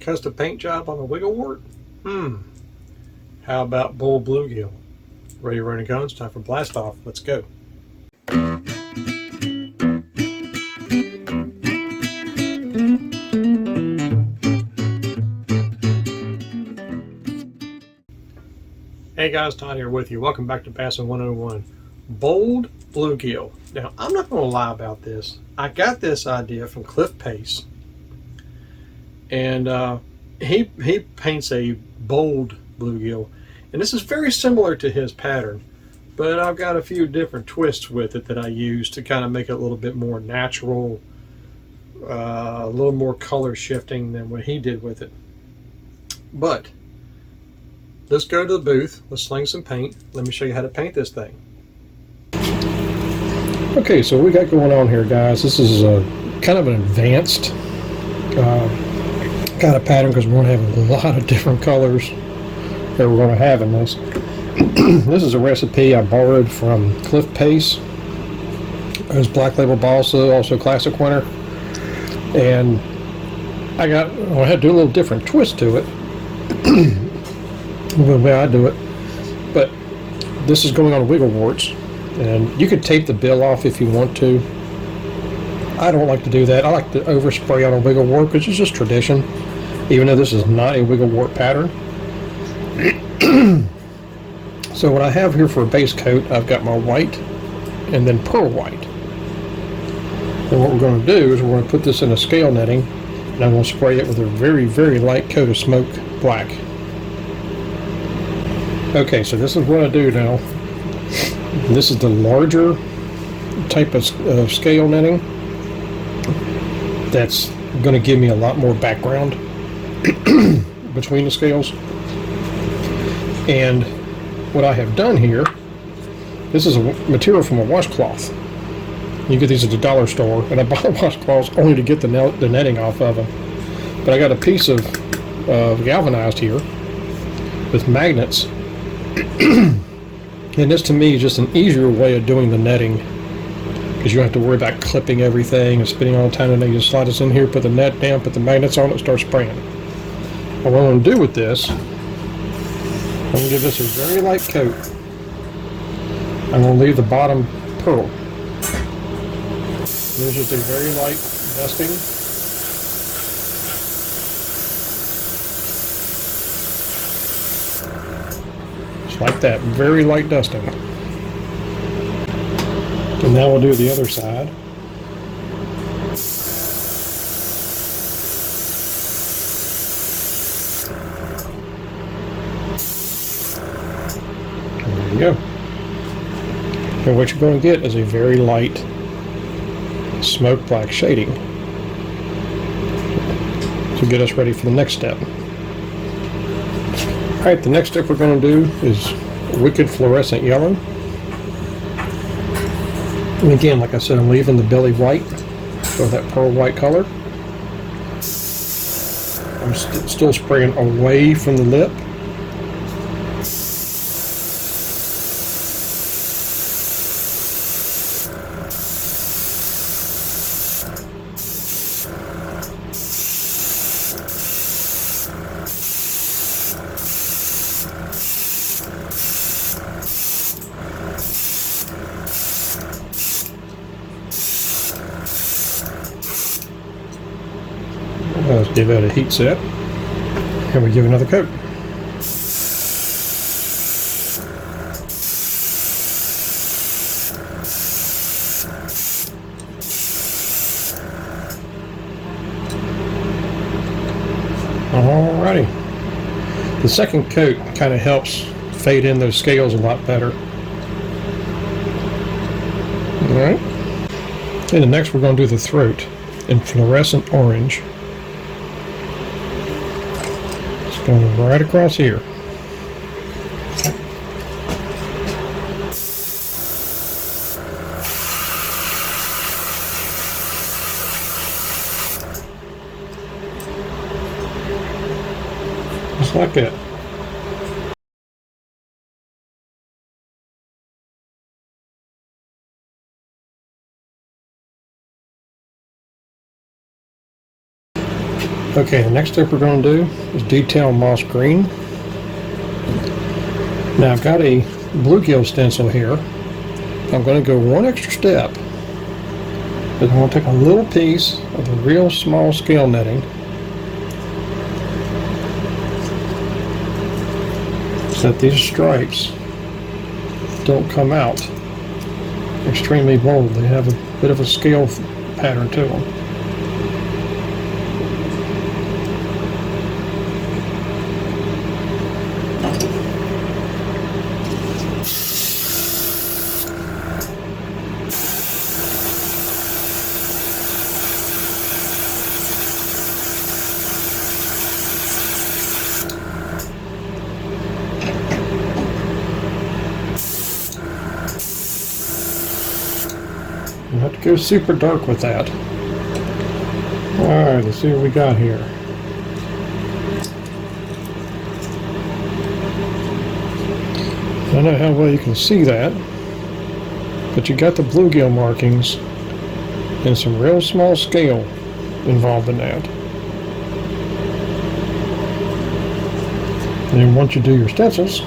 custom paint job on the Wiggle Wart? How about bull bluegill? Ready, running guns, time for blast off. Let's go. Hey guys, Todd here with you. Welcome back to Bassin 101. Bold bluegill. Now, I'm not going to lie about this. I got this idea from Cliff Pace, and he paints a bold bluegill, and this is very similar to his pattern, but I've got a few different twists with it that I use to kind of make it a little bit more natural, a little more color shifting than what he did with it. But let's go to the booth, let's sling some paint. Let me show you how to paint this thing. Okay, so what we got going on here, guys, this is kind of an advanced kind of pattern because we're going to have a lot of different colors that we're going to have in this. This is a recipe I borrowed from Cliff Pace. His Black Label Balsa, also Classic Winter. And I had to do a little different twist to it. The way I do it, but this is going on Wiggle Warts, and you could tape the bill off if you want to. I don't like to do that. I like to overspray on a Wiggle Wart because it's just tradition, even though this is not a Wiggle Wart pattern. So what I have here for a base coat, I've got my white and then pearl white. And what we're going to do is we're going to put this in a scale netting, and I'm going to spray it with a very, very light coat of smoke black. Okay, so this is what I do now. This is the larger type of scale netting. That's going to give me a lot more background between the scales. And what I have done here, this is a material from a washcloth. You get these at the dollar store, and I bought the washcloths only to get the netting off of them. But I got a piece of galvanized here with magnets. And this to me is just an easier way of doing the netting, because you don't have to worry about clipping everything and spending all the time. And then you just slide this in here, put the net down, put the magnets on it, start spraying. And what I'm going to do with this, I'm going to give this a very light coat. I'm going to leave the bottom pearl. There's just a very light dusting. Like that, very light dusting. And now we'll do the other side. There you go. And what you're going to get is a very light smoke black shading to get us ready for the next step. Alright, the next step we're going to do is Wicked Fluorescent Yellow. And again, like I said, I'm leaving the belly white for that pearl white color. I'm still spraying away from the lip. Let's give that a heat set, and we give another coat. Alrighty. The second coat kind of helps fade in those scales a lot better. Alright. And the next we're going to do the throat in fluorescent orange. Going right across here. Just like that. Okay, the next step we're going to do is detail moss green. Now I've got a bluegill stencil here. I'm going to go one extra step. I'm going to take a little piece of the real small scale netting, so that these stripes don't come out extremely bold. They have a bit of a scale pattern to them. You have to go super dark with that. Alright, let's see what we got here. I don't know how well you can see that, but you got the bluegill markings and some real small scale involved in that. And then once you do your stencils,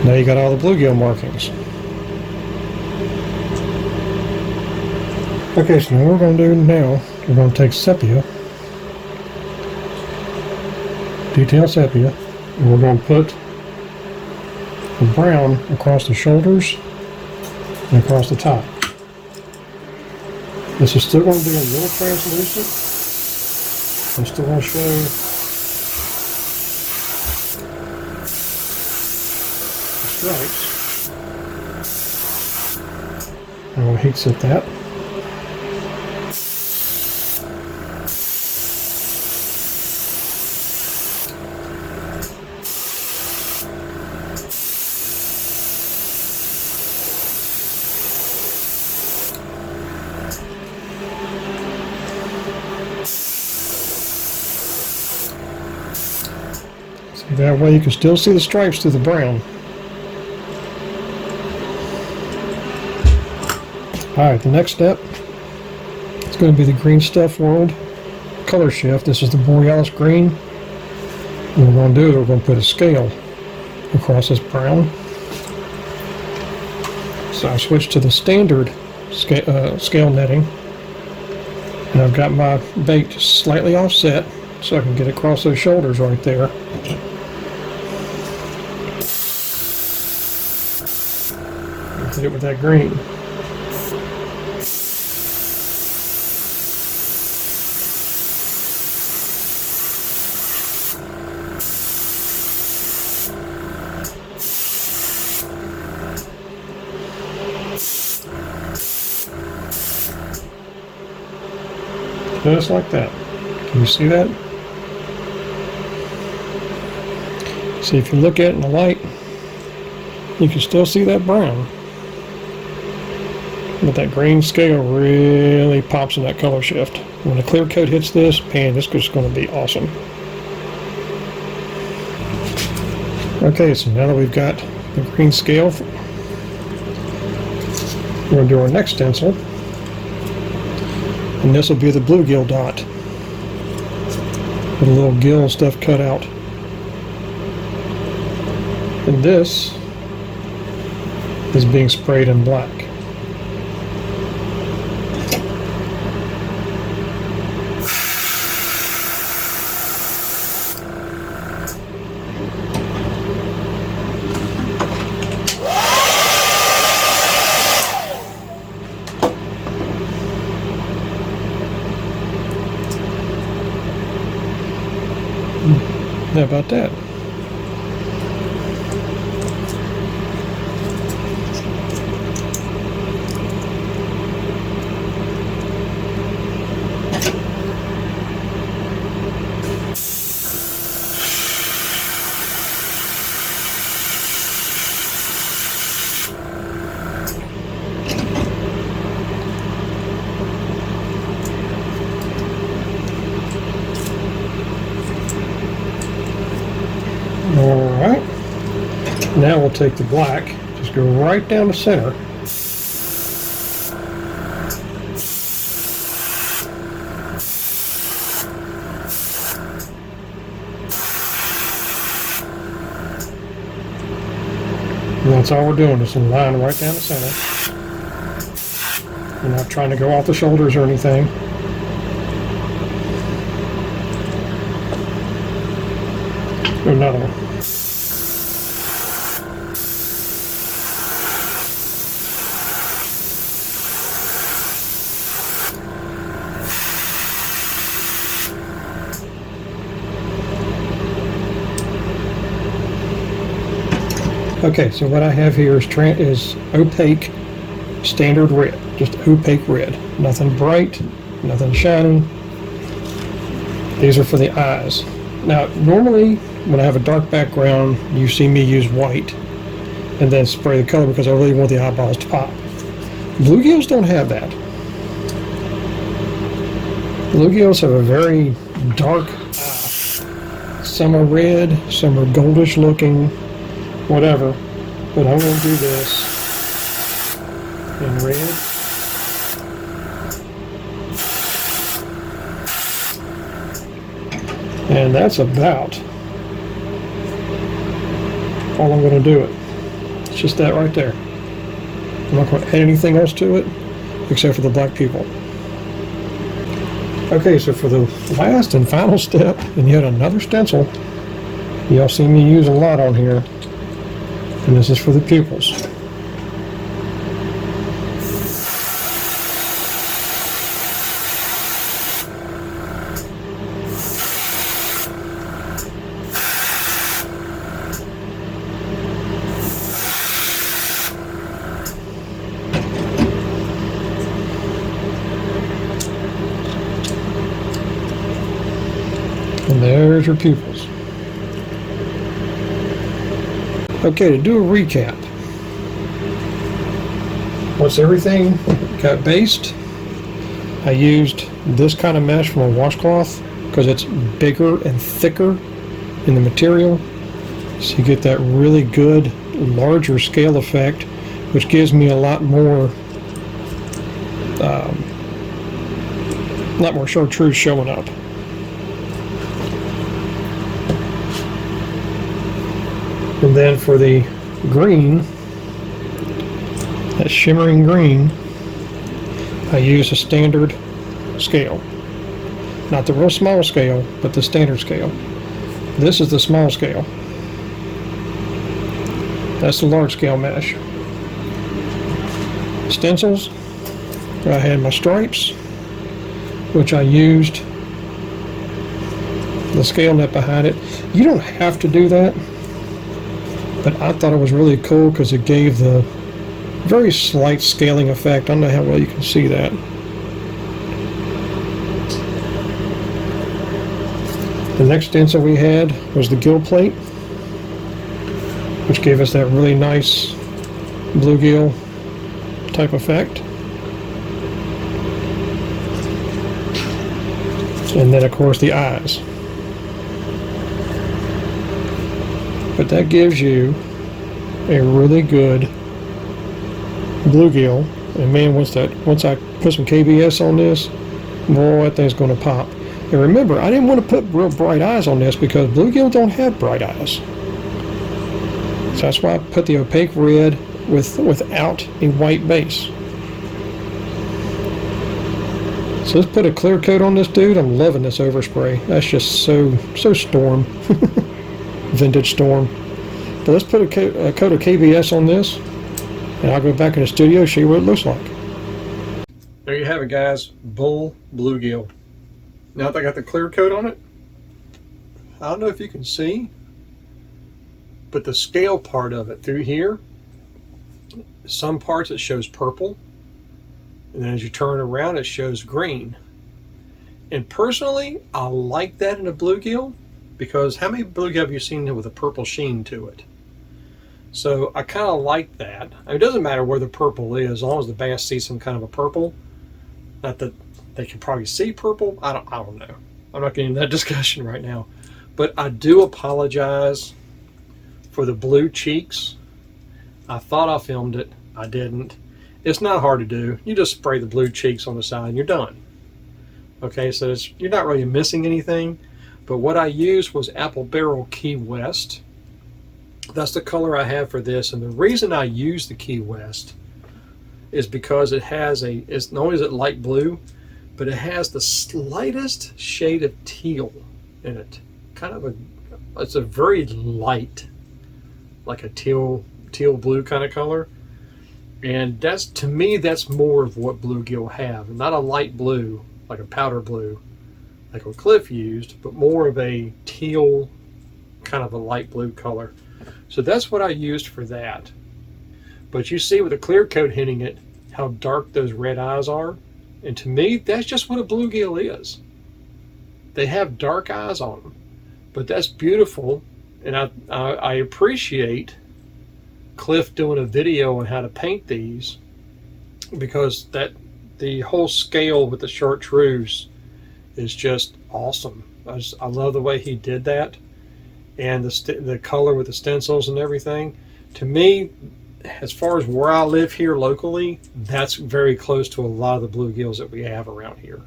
now you got all the bluegill markings. Okay, so what we're going to do now, we're going to take sepia, detail sepia, and we're going to put the brown across the shoulders and across the top. This is still going to be a little translucent. I'm still going to show the stripes. I'm going to heat set that. That way you can still see the stripes through the brown. Alright, the next step is going to be the Green Stuff World color shift. This is the Borealis green. What we're going to do is we're going to put a scale across this brown. So I switched to the standard scale netting, and I've got my bait slightly offset so I can get across those shoulders right there. Hit it with that green. Just like that. Can you see that? See, if you look at it in the light, you can still see that brown. But that green scale really pops in that color shift. When the clear coat hits this, man, this is going to be awesome. Okay, so now that we've got the green scale, we're going to do our next stencil. And this will be the bluegill dot. With a little gill and stuff cut out. And this is being sprayed in black. How about that? Alright, now we'll take the black, just go right down the center. And that's all we're doing, just a line right down the center. You're not trying to go off the shoulders or anything. Do another one. Okay, so what I have here is opaque standard red, just opaque red. Nothing bright, nothing shiny. These are for the eyes. Now, normally when I have a dark background, you see me use white and then spray the color because I really want the eyeballs to pop. Bluegills don't have that. Bluegills have a very dark eye. Some are red, some are goldish looking, whatever, but I'm going to do this in red. And that's about all I'm going to do it. It's just that right there. I'm not going to add anything else to it except for the black pupil. Okay, so for the last and final step, and yet another stencil, y'all see me use a lot on here. And this is for the pupils. And there's your pupils. Okay, to do a recap. Once everything got based, I used this kind of mesh from a washcloth because it's bigger and thicker in the material. So you get that really good, larger scale effect, which gives me a lot more chartreuse showing up. And then for the green, that shimmering green, I use a standard scale. Not the real small scale, but the standard scale. This is the small scale. That's the large scale mesh. Stencils, I had my stripes, which I used the scale net behind it. You don't have to do that, but I thought it was really cool because it gave the very slight scaling effect. I don't know how well you can see that. The next stencil we had was the gill plate, which gave us that really nice bluegill type effect. And then of course the eyes. But that gives you a really good bluegill. And man, once I put some KBS on this, boy, that thing's going to pop. And remember, I didn't want to put real bright eyes on this because bluegill don't have bright eyes. So that's why I put the opaque red without a white base. So let's put a clear coat on this dude. I'm loving this overspray. That's just so Storm. Vintage Storm. But let's put a coat of KBS on this, and I'll go back in the studio and show you what it looks like. There you have it, guys. Bull bluegill. Now that I got the clear coat on it, I don't know if you can see, but the scale part of it through here, some parts it shows purple, and then as you turn around it shows green. And personally, I like that in a bluegill, because how many bluegill have you seen with a purple sheen to it? So I kind of like that. I mean, it doesn't matter where the purple is, as long as the bass sees some kind of a purple. Not that they can probably see purple. I don't know. I'm not getting into that discussion right now. But I do apologize for the blue cheeks. I thought I filmed it. I didn't. It's not hard to do. You just spray the blue cheeks on the side and you're done. Okay, so you're not really missing anything. But what I used was Apple Barrel Key West. That's the color I have for this. And the reason I use the Key West is because it has it's not only is it light blue, but it has the slightest shade of teal in it. It's a very light, like a teal blue kind of color. And that's, to me, that's more of what bluegill have. Not a light blue, like a powder blue, like what Cliff used, but more of a teal, kind of a light blue color. So that's what I used for that. But you see with the clear coat hitting it, how dark those red eyes are. And to me, that's just what a bluegill is. They have dark eyes on them. But that's beautiful. And I appreciate Cliff doing a video on how to paint these, because the whole scale with the chartreuse is just awesome. I love the way he did that, and the color with the stencils and everything. To me, as far as where I live here locally, that's very close to a lot of the bluegills that we have around here.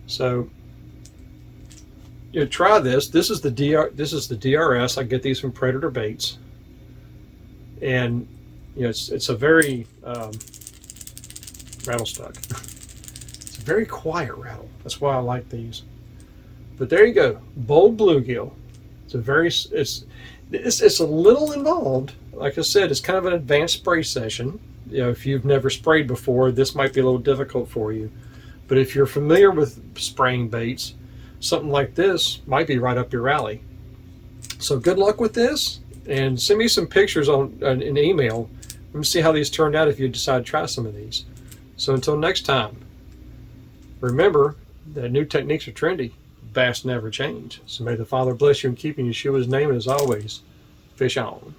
So try this. This is the DRS. I get these from Predator Baits, and it's a very rattle stuck. It's a very quiet rattle. That's why I like these. But there you go, bold bluegill. It's a little involved. Like I said, it's kind of an advanced spray session. If you've never sprayed before, this might be a little difficult for you. But if you're familiar with spraying baits, something like this might be right up your alley. So good luck with this, and send me some pictures on an email. Let me see how these turned out if you decide to try some of these. So until next time, remember that new techniques are trendy. Bass never change. So may the Father bless you and keep you in Yeshua's name, and as always, fish on.